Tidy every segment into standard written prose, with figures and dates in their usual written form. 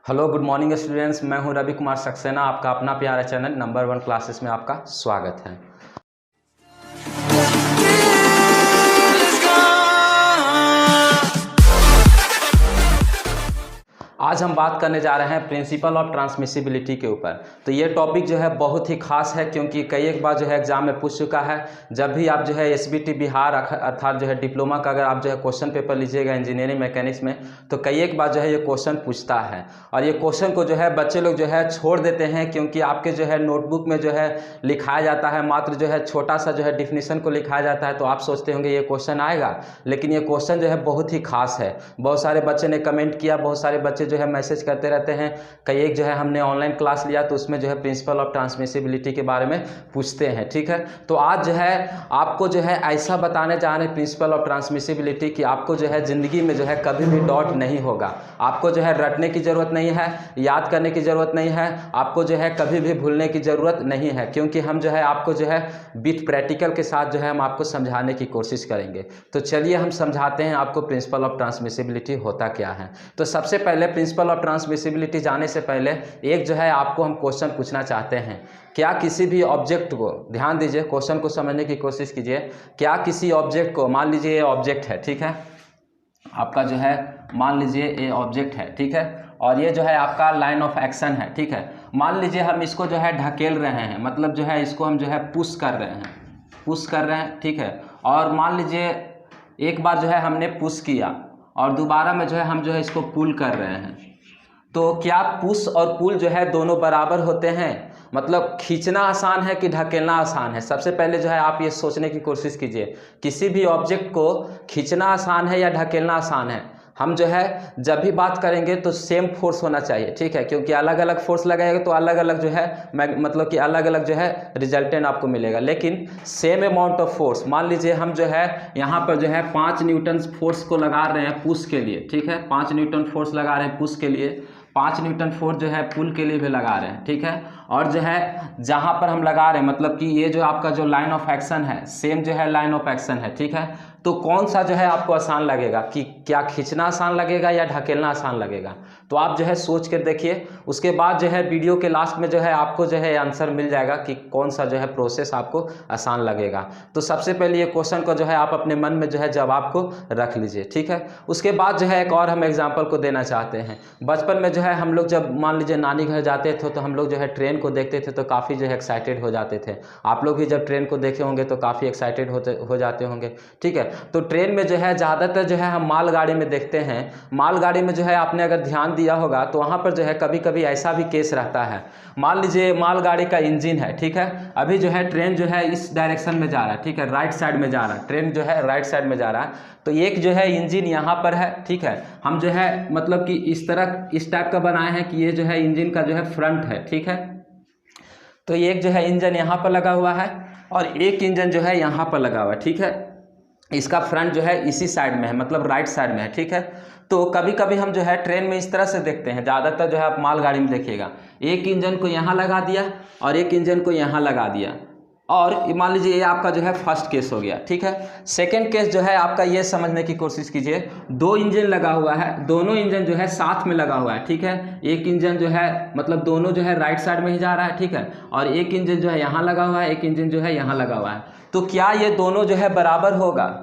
Hello good morning students, मैं हूं रवि कुमार सक्सेना। आपका अपना प्यारा चैनल नंबर 1 क्लासेस में आपका स्वागत है। आज हम बात करने जा रहे हैं प्रिंसिपल ऑफ ट्रांसमिसिबिलिटी के ऊपर। तो ये टॉपिक जो है बहुत ही खास है, क्योंकि कई एक बार जो है एग्जाम में पूछ चुका है। जब भी आप जो है एसबीटी बिहार अर्थात जो है डिप्लोमा का अगर आप जो है क्वेश्चन पेपर लीजिएगा इंजीनियरिंग मैकेनिक्स में, तो कई एक बार जो है ये क्वेश्चन पूछता है। और ये क्वेश्चन को जो है बच्चे लोग जो है छोड़ देते हैं, क्योंकि आपके जो है नोटबुक में जो है लिखाया जाता है, मात्र जो है छोटा सा जो है डिफिनीशन को लिखाया जाता है। तो आप सोचते होंगे ये क्वेश्चन आएगा, लेकिन ये क्वेश्चन जो है बहुत ही खास है। बहुत सारे बच्चे ने कमेंट किया, बहुत सारे बच्चे जो है मैसेज करते रहते हैं। कई एक जो है हमने ऑनलाइन क्लास लिया तो उसमें जो है प्रिंसिपल ऑफ ट्रांसमिसिबिलिटी के बारे में पूछते हैं। ठीक है, तो आज जो है आपको जो है ऐसा बताने जा रहे हैं प्रिंसिपल ऑफ ट्रांसमिसिबिलिटी कि आपको जो है ज़िंदगी में जो है कभी भी डाउट नहीं होगा। आपको जो है रटने की ज़रूरत नहीं है, याद करने की ज़रूरत नहीं है, आपको जो है कभी भी भूलने की ज़रूरत नहीं है, क्योंकि हम जो है आपको जो है विथ प्रैक्टिकल के साथ जो है हम आपको समझाने की कोशिश करेंगे। तो चलिए हम समझाते हैं आपको प्रिंसिपल ऑफ ट्रांसमिसिबिलिटी होता क्या है। तो सबसे पहले प्रिंसिपल ऑफ ट्रांसमिसिबिलिटी जाने से पहले एक जो है आपको हम क्वेश्चन पूछना चाहते हैं। क्या किसी भी ऑब्जेक्ट को, ध्यान दीजिए, क्वेश्चन को समझने की कोशिश कीजिए। क्या किसी ऑब्जेक्ट को, मान लीजिए ये ऑब्जेक्ट है, ठीक है, आपका जो है मान लीजिए ये ऑब्जेक्ट है, ठीक है, और ये जो है आपका लाइन ऑफ एक्शन है, ठीक है। मान लीजिए हम इसको जो है ढकेल रहे हैं, मतलब जो है इसको हम जो है पुश कर रहे हैं, ठीक है। और मान लीजिए एक बार जो है हमने पुश किया और दोबारा में जो है हम जो है इसको पुल कर रहे हैं। तो क्या पुश और पुल जो है दोनों बराबर होते हैं? मतलब खींचना आसान है कि ढकेलना आसान है? सबसे पहले जो है आप ये सोचने की कोशिश कीजिए, किसी भी ऑब्जेक्ट को खींचना आसान है या ढकेलना आसान है? हम जो है जब भी बात करेंगे तो सेम फोर्स होना चाहिए, ठीक है, क्योंकि अलग अलग फोर्स लगाएगा तो अलग अलग जो है मतलब कि अलग अलग जो है रिजल्टेंट आपको मिलेगा। लेकिन सेम अमाउंट ऑफ फोर्स, मान लीजिए हम जो है यहाँ पर जो है 5 न्यूटन फोर्स को लगा रहे हैं पुश के लिए, ठीक है, 5 न्यूटन फोर्स लगा रहे हैं पुश के लिए, 5 न्यूटन फोर्स जो है पुल के लिए भी लगा रहे हैं, ठीक है। और जो है जहाँ पर हम लगा रहे हैं, मतलब कि ये जो आपका जो लाइन ऑफ एक्शन है सेम जो है लाइन ऑफ एक्शन है, ठीक है। तो कौन सा जो है आपको आसान लगेगा, कि क्या खींचना आसान लगेगा या ढकेलना आसान लगेगा? तो आप जो है सोच कर देखिए। उसके बाद जो है वीडियो के लास्ट में जो है आपको जो है आंसर मिल जाएगा कि कौन सा जो है प्रोसेस आपको आसान लगेगा। तो सबसे पहले ये क्वेश्चन को जो है आप अपने मन में जो है जवाब को रख लीजिए, ठीक है। उसके बाद जो है एक और हम एग्जाम्पल को देना चाहते हैं। बचपन में जो है हम लोग जब मान लीजिए नानी घर जाते थे तो हम लोग जो है ट्रेन को देखते थे तो काफ़ी जो है एक्साइटेड हो जाते थे। आप लोग भी जब ट्रेन को देखे होंगे तो काफ़ी एक्साइटेड हो जाते होंगे, ठीक है। तो ट्रेन में जो है ज़्यादातर जो है हम मालगाड़ी में देखते हैं। मालगाड़ी में जो है आपने अगर ध्यान दिया होगा तो वहाँ पर जो है कभी कभी ऐसा भी केस रहता है। मान लीजिए मालगाड़ी का इंजन है, ठीक है, अभी जो है ट्रेन जो है इस डायरेक्शन में जा रहा है, ठीक है, राइट साइड में जा रहा है, ट्रेन जो है राइट साइड में जा रहा है। तो एक जो है इंजन यहाँ पर है, ठीक है, हम जो है मतलब कि इस तरह इस टाइप का बनाए हैं कि ये जो है इंजन का जो है फ्रंट है, ठीक है। तो एक जो है इंजन यहाँ पर लगा हुआ है और एक इंजन जो है यहाँ पर लगा हुआ है, ठीक है। इसका फ्रंट जो है इसी साइड में है, मतलब राइट साइड में है, ठीक है। तो कभी कभी हम जो है ट्रेन में इस तरह से देखते हैं, ज़्यादातर जो है आप मालगाड़ी में देखिएगा, एक इंजन को यहाँ लगा दिया और एक इंजन को यहाँ लगा दिया। और मान लीजिए ये आपका जो है फर्स्ट केस हो गया, ठीक है। सेकंड केस जो है आपका ये समझने की कोशिश कीजिए, 2 इंजन लगा हुआ है, दोनों इंजन जो है साथ में लगा हुआ है, ठीक है। एक इंजन जो है मतलब दोनों जो है राइट साइड में ही जा रहा है, ठीक है, और एक इंजन जो है यहाँ लगा हुआ है, एक इंजन जो है यहाँ लगा हुआ है। तो क्या ये दोनों जो है बराबर होगा?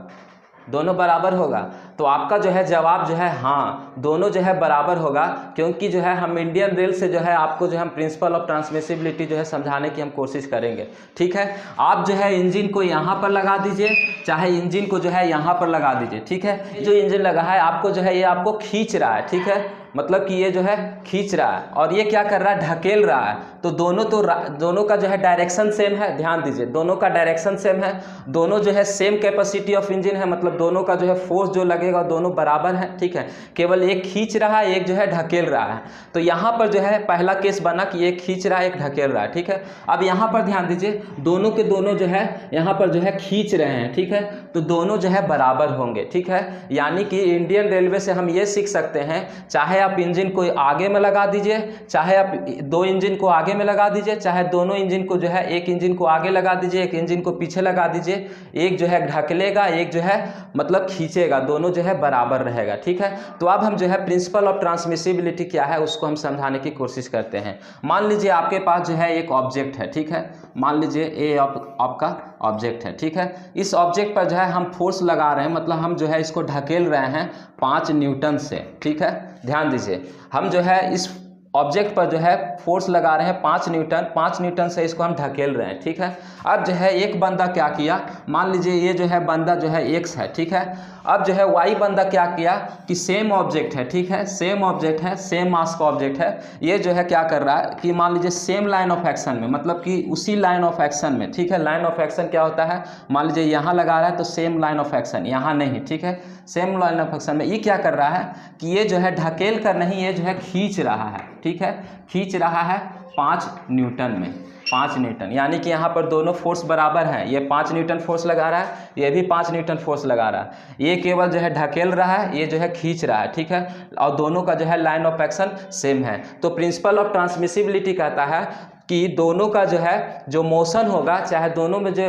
दोनों बराबर होगा? तो आपका जो है जवाब जो है हाँ, दोनों जो है बराबर होगा, क्योंकि जो है हम इंडियन रेल से जो है आपको जो है हम प्रिंसिपल ऑफ ट्रांसमिसिबिलिटी जो है समझाने की हम कोशिश करेंगे, ठीक है। आप जो है इंजन को यहाँ पर लगा दीजिए, चाहे इंजन को जो है यहाँ पर लगा दीजिए, ठीक है। जो इंजन लगा है आपको जो है ये आपको खींच रहा है, ठीक है, मतलब कि ये जो है खींच रहा है और ये क्या कर रहा है, ढकेल रहा है। तो दोनों का जो है डायरेक्शन सेम है, ध्यान दीजिए, दोनों का डायरेक्शन सेम है, दोनों जो है सेम कैपेसिटी ऑफ इंजन है, मतलब दोनों का जो है फोर्स जो लगेगा दोनों बराबर है, ठीक है। केवल एक खींच रहा है, एक जो है ढकेल रहा है। तो यहाँ पर जो है पहला केस बना कि एक खींच रहा है, एक ढकेल रहा है, ठीक है। अब यहाँ पर ध्यान दीजिए, दोनों के दोनों जो है यहाँ पर जो है खींच रहे हैं, ठीक है, तो दोनों जो है बराबर होंगे, ठीक है। यानी कि इंडियन रेलवे से हम ये सीख सकते हैं, चाहे आप इंजन को आगे में लगा दीजिए, चाहे आप 2 इंजन को आगे में लगा दीजिए, चाहे दोनों इंजन को जो है एक इंजन को आगे लगा दीजिए, एक इंजन को पीछे लगा दीजिए, एक जो है ढकेलेगा, एक जो है मतलब खींचेगा, दोनों जो है बराबर रहेगा। ठीक है, तो अब हम जो है प्रिंसिपल ऑफ ट्रांसमिसिबिलिटी क्या है उसको हम समझाने की कोशिश करते हैं। मान लीजिए आपके पास जो है एक ऑब्जेक्ट है, ठीक है, मान लीजिए ये आपका ऑब्जेक्ट है, ठीक है। इस ऑब्जेक्ट पर जो है हम फोर्स लगा रहे हैं, मतलब हम जो है इसको ढकेल रहे हैं 5 न्यूटन से। ठीक है, ध्यान दीजिए, हम जो है इस ऑब्जेक्ट पर जो है फोर्स लगा रहे हैं 5 न्यूटन से इसको हम ढकेल रहे हैं। ठीक है, अब जो है एक बंदा क्या किया, मान लीजिए ये जो है बंदा जो है एक्स है, ठीक है। अब जो है वाई बंदा क्या किया कि सेम ऑब्जेक्ट है, ठीक है, सेम ऑब्जेक्ट है, सेम मास का ऑब्जेक्ट है, ये जो है क्या कर रहा है कि मान लीजिए सेम लाइन ऑफ एक्शन में, मतलब कि उसी लाइन ऑफ एक्शन में। ठीक है, लाइन ऑफ एक्शन क्या होता है, मान लीजिए यहाँ लगा रहा है तो सेम लाइन ऑफ एक्शन, यहाँ नहीं। ठीक है, सेम लाइन ऑफ एक्शन में ये क्या कर रहा है कि ये जो है ढकेल कर नहीं, ये जो है खींच रहा है। ठीक है, खींच रहा है 5 न्यूटन में, 5 न्यूटन, यानी कि यहाँ पर दोनों फोर्स बराबर हैं। ये 5 न्यूटन फोर्स लगा रहा है, ये भी 5 न्यूटन फोर्स लगा रहा है। ये केवल जो है ढकेल रहा है, ये जो है खींच रहा है। ठीक है, और दोनों का जो है लाइन ऑफ एक्शन सेम है। तो प्रिंसिपल ऑफ ट्रांसमिसिबिलिटी कहता है कि दोनों का जो है जो मोशन होगा, चाहे दोनों में जो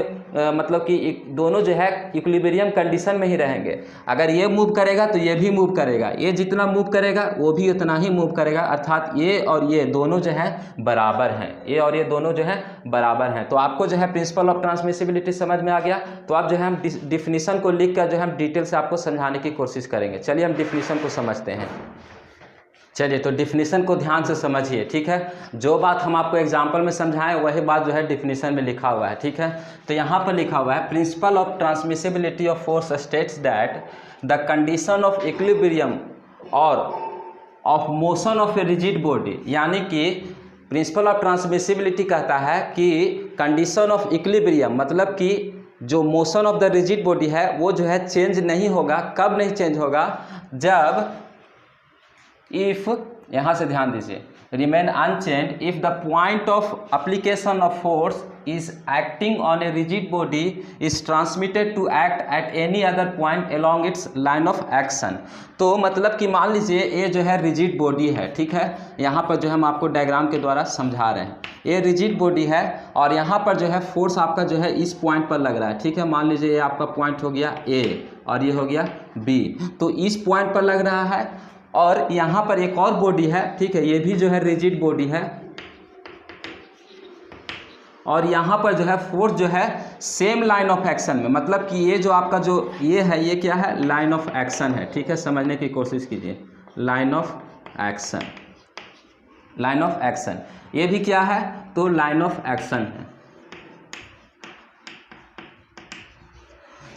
मतलब कि दोनों जो है इक्विलिब्रियम कंडीशन में ही रहेंगे। अगर ये मूव करेगा तो ये भी मूव करेगा, ये जितना मूव करेगा वो भी उतना ही मूव करेगा, अर्थात ये और ये दोनों जो है बराबर हैं, ये और ये दोनों जो है बराबर हैं। तो आपको जो है प्रिंसिपल ऑफ ट्रांसमिसिबिलिटी समझ में आ गया। तो आप जो है हम डिफिनीशन को लिख कर जो है हम डिटेल से आपको समझाने की कोशिश करेंगे। चलिए हम डिफिनीशन को समझते हैं। चलिए, तो डिफिनीशन को ध्यान से समझिए। ठीक है, जो बात हम आपको एग्जाम्पल में समझाएं वही बात जो है डिफिनीशन में लिखा हुआ है। ठीक है, तो यहाँ पर लिखा हुआ है principle of transmissibility of force states that the condition of equilibrium or of motion of a rigid body, यानी कि प्रिंसिपल ऑफ ट्रांसमिसिबिलिटी कहता है कि कंडीशन ऑफ इक्विलिब्रियम मतलब कि जो motion of the rigid body है वो जो है चेंज नहीं होगा। कब नहीं चेंज होगा, जब इफ, यहाँ से ध्यान दीजिए, remain unchanged if the point of application of force is acting on a rigid body is transmitted to act at any other point along its line of action। तो मतलब कि मान लीजिए ये जो है रिजिड बॉडी है, ठीक है, यहाँ पर जो हम आपको डायग्राम के द्वारा समझा रहे हैं, ये रिजिड बॉडी है और यहाँ पर जो है फोर्स आपका जो है इस पॉइंट पर लग रहा है। ठीक है, मान लीजिए ये आपका पॉइंट हो गया A और ये हो गया B, तो इस पॉइंट पर लग रहा है और यहाँ पर एक और बॉडी है, ठीक है, ये भी जो है रिजिड बॉडी है और यहाँ पर जो है फोर्स जो है सेम लाइन ऑफ एक्शन में, मतलब कि ये जो आपका जो ये है ये क्या है, लाइन ऑफ एक्शन है। ठीक है, समझने की कोशिश कीजिए, line of action, line of action, ये भी क्या है तो लाइन ऑफ एक्शन है,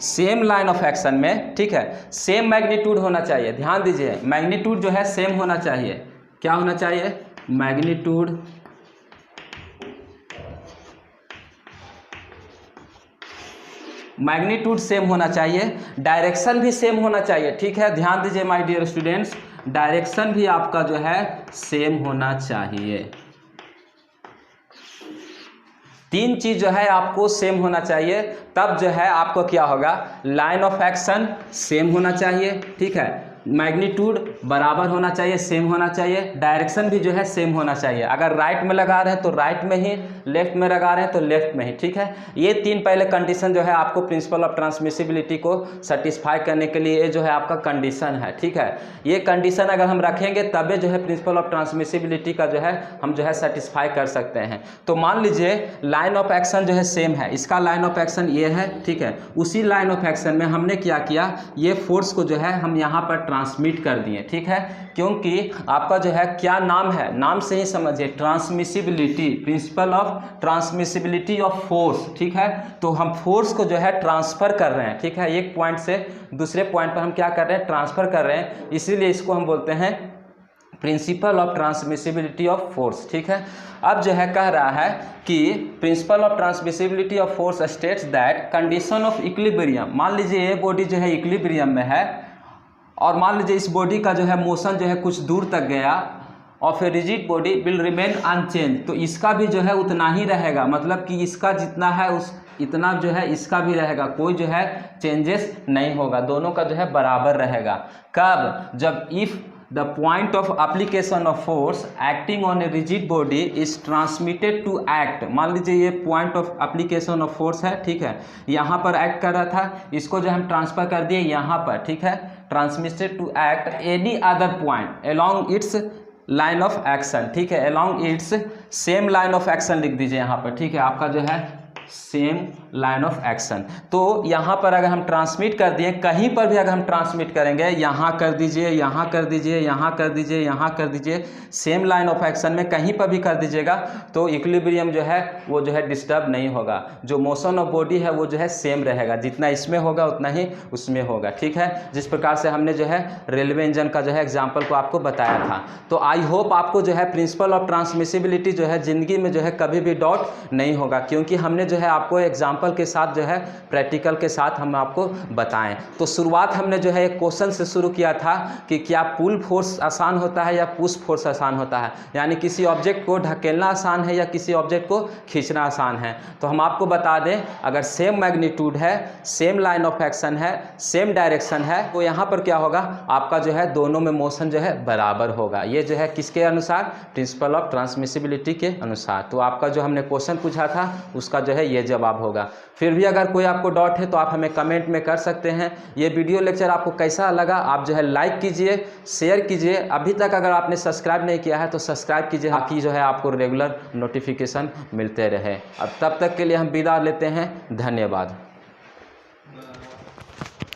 सेम लाइन ऑफ एक्शन में। ठीक है, सेम मैग्नीट्यूड होना चाहिए, ध्यान दीजिए, मैग्नीट्यूड जो है सेम होना चाहिए। क्या होना चाहिए, मैग्नीट्यूड सेम होना चाहिए, डायरेक्शन भी सेम होना चाहिए। ठीक है, ध्यान दीजिए माय डियर स्टूडेंट्स, डायरेक्शन भी आपका जो है सेम होना चाहिए। 3 चीज़ जो है आपको सेम होना चाहिए, तब जो है आपको क्या होगा, लाइन ऑफ एक्शन सेम होना चाहिए। ठीक है, मैग्नीट्यूड बराबर होना चाहिए, सेम होना चाहिए, डायरेक्शन भी जो है सेम होना चाहिए। अगर राइट में लगा रहे हैं तो राइट में ही, लेफ्ट में लगा रहे हैं तो लेफ्ट में ही। ठीक है, ये 3 पहले कंडीशन जो है आपको प्रिंसिपल ऑफ ट्रांसमिसिबिलिटी को सेटिस्फाई करने के लिए ये जो है आपका कंडीशन है। ठीक है, ये कंडीशन अगर हम रखेंगे तबे जो है प्रिंसिपल ऑफ ट्रांसमिसिबिलिटी का जो है हम जो है सेटिस्फाई कर सकते हैं। तो मान लीजिए लाइन ऑफ एक्शन जो है सेम है, इसका लाइन ऑफ एक्शन ये है। ठीक है, उसी लाइन ऑफ एक्शन में हमने क्या किया, ये फोर्स को जो है हम यहाँ पर ट्रांसमिट कर दिए। ठीक है, क्योंकि आपका जो है क्या नाम है, नाम से ही समझिए, transmissibility, principal of transmissibility of force. ठीक है, तो हम फोर्स को जो है ट्रांसफर कर रहे हैं। ठीक है, एक पॉइंट से दूसरे पॉइंट पर हम क्या कर रहे हैं, ट्रांसफर कर रहे हैं, इसीलिए इसको हम बोलते हैं principal of transmissibility of force. ठीक है, अब जो है कह रहा है कि principal of transmissibility of force states that condition of equilibrium, मान लीजिए ये बॉडी जो है इक्विलिब्रियम में है और मान लीजिए इस बॉडी का जो है मोशन जो है कुछ दूर तक गया of a rigid body will remain unchanged, तो इसका भी जो है उतना ही रहेगा, मतलब कि इसका जितना है उस इतना जो है इसका भी रहेगा, कोई जो है चेंजेस नहीं होगा, दोनों का जो है बराबर रहेगा। कब, जब if the point of application of force acting on a rigid body is transmitted to act. मान लीजिए ये point of application of force है, ठीक है, यहाँ पर एक्ट कर रहा था, इसको जो हम ट्रांसफर कर दिए यहाँ पर, ठीक है, transmitted to act any other point along its line of action, ठीक है, along its same line of action लिख दीजिए यहाँ पर, ठीक है, आपका जो है सेम लाइन ऑफ एक्शन। तो यहाँ पर अगर हम ट्रांसमिट कर दिए, कहीं पर भी अगर हम ट्रांसमिट करेंगे, यहाँ कर दीजिए, यहाँ कर दीजिए, यहाँ कर दीजिए, यहाँ कर दीजिए, सेम लाइन ऑफ एक्शन में कहीं पर भी कर दीजिएगा तो इक्विलिब्रियम जो है वो जो है डिस्टर्ब नहीं होगा। जो मोशन ऑफ बॉडी है वो जो है सेम रहेगा, जितना इसमें होगा उतना ही उसमें होगा, ठीक है, जिस प्रकार से हमने जो है रेलवे इंजन का जो है एग्जाम्पल को आपको बताया था। तो आई होप आपको जो है प्रिंसिपल ऑफ ट्रांसमिसिबिलिटी जो है ज़िंदगी में जो है कभी भी डाउट नहीं होगा, क्योंकि हमने जो है आपको एग्जाम्पल के साथ जो है प्रैक्टिकल के साथ हम आपको बताएं। तो शुरुआत हमने जो है एक क्वेश्चन से शुरू किया था कि क्या पुल फोर्स आसान होता है या पुश फोर्स आसान होता है, यानी किसी ऑब्जेक्ट को ढकेलना आसान है या किसी ऑब्जेक्ट को खींचना आसान है। तो हम आपको बता दें, अगर सेम मैग्नीट्यूड है, सेम लाइन ऑफ एक्शन है, सेम डायरेक्शन है, तो यहाँ पर क्या होगा, आपका जो है दोनों में मोशन जो है बराबर होगा। ये जो है किसके अनुसार, प्रिंसिपल ऑफ ट्रांसमिसिबिलिटी के अनुसार। तो आपका जो हमने क्वेश्चन पूछा था उसका जो है ये जवाब होगा। फिर भी अगर कोई आपको डाउट है तो आप हमें कमेंट में कर सकते हैं। ये वीडियो लेक्चर आपको कैसा लगा आप जो है लाइक कीजिए, शेयर कीजिए। अभी तक अगर आपने सब्सक्राइब नहीं किया है तो सब्सक्राइब कीजिए, ताकि जो है आपको रेगुलर नोटिफिकेशन मिलते रहे। अब तब तक के लिए हम विदा लेते हैं, धन्यवाद।